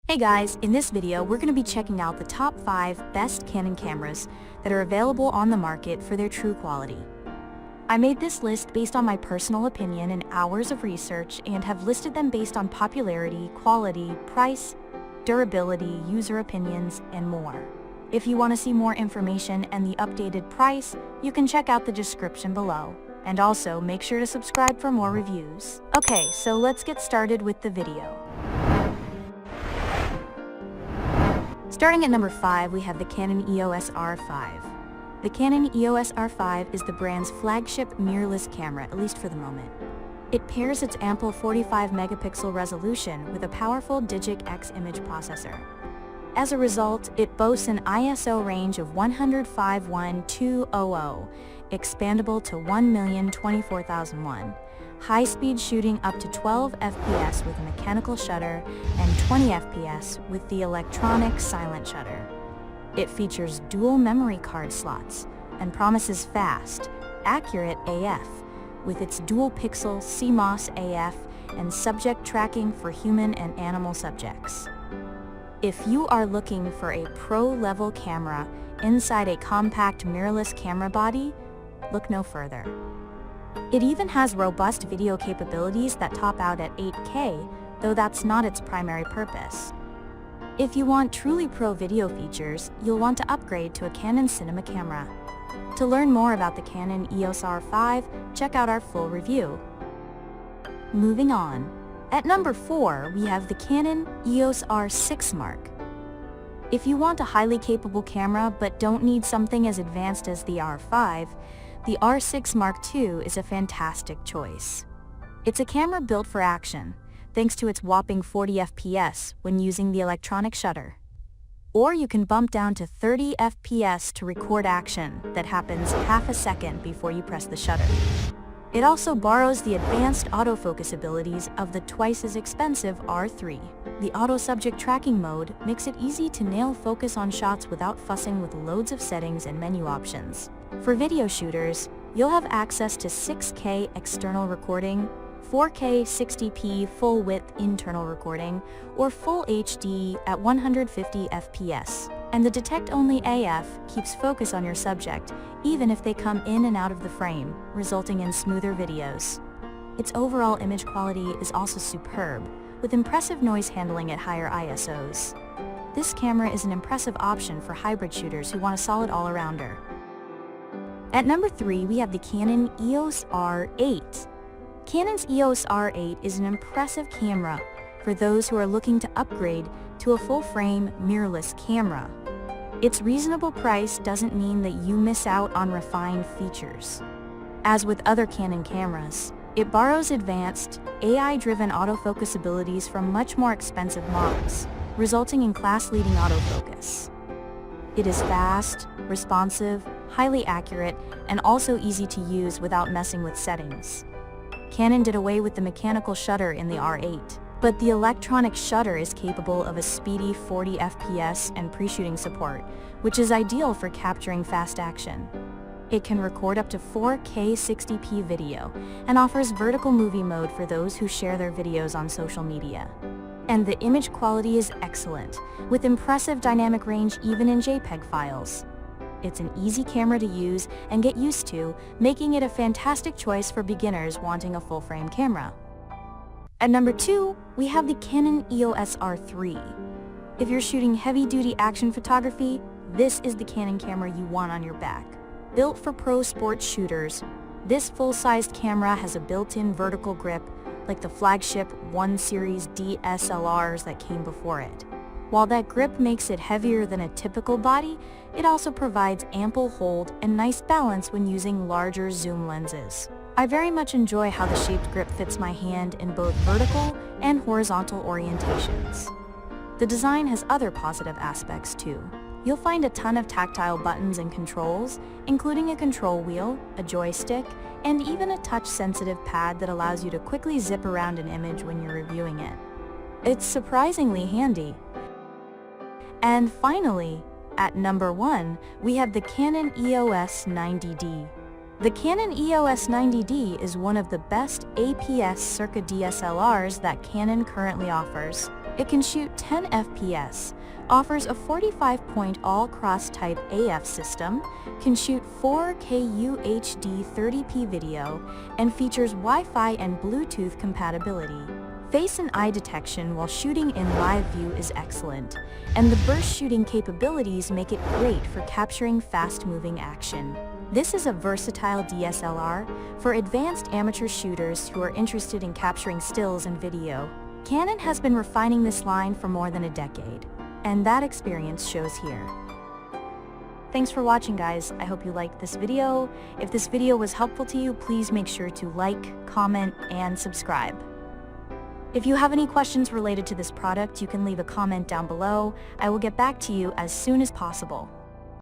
Hey guys, in this video we're going to be checking out the top 5 best Canon cameras that are available on the market for their true quality. I made this list based on my personal opinion and hours of research and have listed them based on popularity, quality, price, durability, user opinions, and more. If you want to see more information and the updated price, you can check out the description below. And also make sure to subscribe for more reviews. Okay, so let's get started with the video. Starting at number 5, we have the Canon EOS R5. The Canon EOS R5 is the brand's flagship mirrorless camera, at least for the moment. It pairs its ample 45 megapixel resolution with a powerful Digic X image processor. As a result, it boasts an ISO range of 105.1200, expandable to 1,024,001, high-speed shooting up to 12 FPS with a mechanical shutter and 20 FPS with the electronic silent shutter. It features dual memory card slots and promises fast, accurate AF with its dual-pixel CMOS AF and subject tracking for human and animal subjects. If you are looking for a pro-level camera inside a compact mirrorless camera body, look no further. It even has robust video capabilities that top out at 8K, though that's not its primary purpose. If you want truly pro video features, you'll want to upgrade to a Canon cinema camera. To learn more about the Canon EOS R5, check out our full review. Moving on. At number 4, we have the Canon EOS R6 Mark. If you want a highly capable camera but don't need something as advanced as the R5, the R6 Mark II is a fantastic choice. It's a camera built for action, thanks to its whopping 40 FPS when using the electronic shutter. Or you can bump down to 30 FPS to record action that happens half a second before you press the shutter. It also borrows the advanced autofocus abilities of the twice as expensive R3. The auto subject tracking mode makes it easy to nail focus on shots without fussing with loads of settings and menu options. For video shooters, you'll have access to 6K external recording, 4K 60p full-width internal recording, or Full HD at 150 FPS. And the detect-only AF keeps focus on your subject, even if they come in and out of the frame, resulting in smoother videos. Its overall image quality is also superb, with impressive noise handling at higher ISOs. This camera is an impressive option for hybrid shooters who want a solid all-arounder. At number 3, we have the Canon EOS R8. Canon's EOS R8 is an impressive camera for those who are looking to upgrade to a full-frame mirrorless camera. Its reasonable price doesn't mean that you miss out on refined features. As with other Canon cameras, it borrows advanced, AI-driven autofocus abilities from much more expensive models, resulting in class-leading autofocus. It is fast, responsive, highly accurate, and also easy to use without messing with settings. Canon did away with the mechanical shutter in the R8, but the electronic shutter is capable of a speedy 40 FPS and pre-shooting support, which is ideal for capturing fast action. It can record up to 4K 60p video and offers vertical movie mode for those who share their videos on social media. And the image quality is excellent, with impressive dynamic range even in JPEG files. It's an easy camera to use and get used to, making it a fantastic choice for beginners wanting a full-frame camera. At number 2, we have the Canon EOS R3. If you're shooting heavy-duty action photography, this is the Canon camera you want on your back. Built for pro sports shooters, this full-sized camera has a built-in vertical grip like the flagship 1 Series DSLRs that came before it. While that grip makes it heavier than a typical body, it also provides ample hold and nice balance when using larger zoom lenses. I very much enjoy how the shaped grip fits my hand in both vertical and horizontal orientations. The design has other positive aspects too. You'll find a ton of tactile buttons and controls, including a control wheel, a joystick, and even a touch-sensitive pad that allows you to quickly zip around an image when you're reviewing it. It's surprisingly handy. And finally, at number 1, we have the Canon EOS 90D. The Canon EOS 90D is one of the best APS-Circa DSLRs that Canon currently offers. It can shoot 10 FPS, offers a 45-point all-cross-type AF system, can shoot 4K UHD 30p video, and features Wi-Fi and Bluetooth compatibility. Face and eye detection while shooting in live view is excellent, and the burst shooting capabilities make it great for capturing fast-moving action. This is a versatile DSLR for advanced amateur shooters who are interested in capturing stills and video. Canon has been refining this line for more than a decade, and that experience shows here. Thanks for watching, guys. I hope you liked this video. If this video was helpful to you, please make sure to like, comment, and subscribe. If you have any questions related to this product, you can leave a comment down below. I will get back to you as soon as possible.